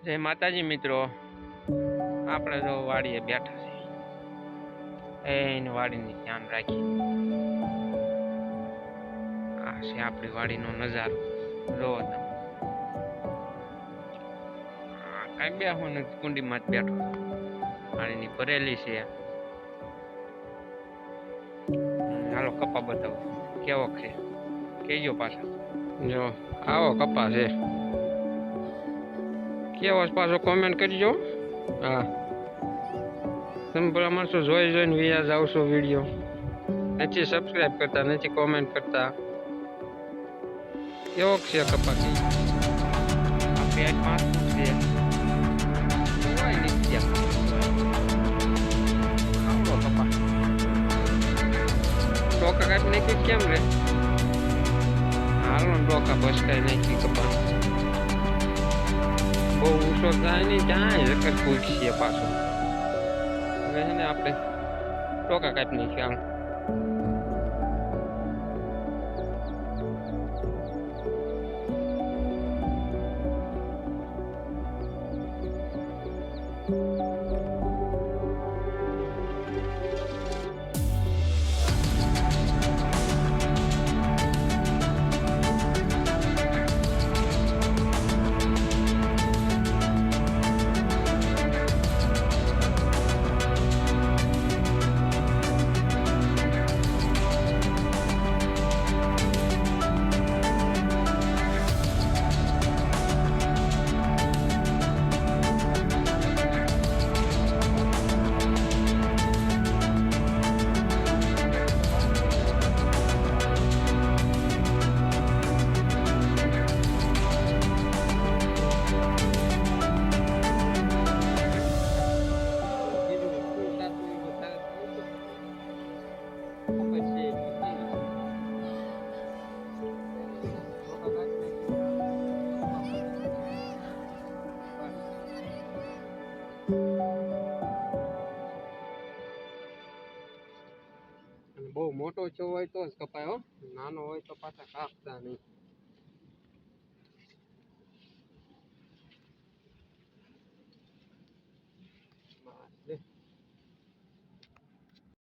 જય માતાજી મિત્રો, આપણે તો વાડીએ બેઠા છે. એને વાડીની ધ્યાન રાખી. આ છે આપણી વાડીનો નજારો. જોવો તમે. કઈ બેહું નથી, કુંડીમાં જ બેઠો. પાણીની ભરેલી છે. હાલો કપા બતાવો કેવો છે, કેજો પાછા. જો આવો કપા છે, કેવો પાછો કોમેન્ટ કરજો. હા, તમે ભલા માણસો જોઈને વ્યાજ આવશો. વિડીયો નથી સબસ્ક્રાઈબ કરતા, નથી કોમેન્ટ કરતા. કેવો છે કપા? આ પેજ 5 ફૂટ છે. કોઈ નથી આવડો કપા. ટોકા કાઢી નાખી કેમ રે? હાલો ટોકા ભસકાઈ નાખી કપા. બહુ ઊંચો જાય નહીં, ક્યાંય જકર પૂછીએ પાછો. હવે છે ને આપણે ટોકા કાઢી નાખી. આમ બહુ મોટો છો હોય તો જ કપાય હો, નાનો હોય તો પાછા કાપતા નહીં.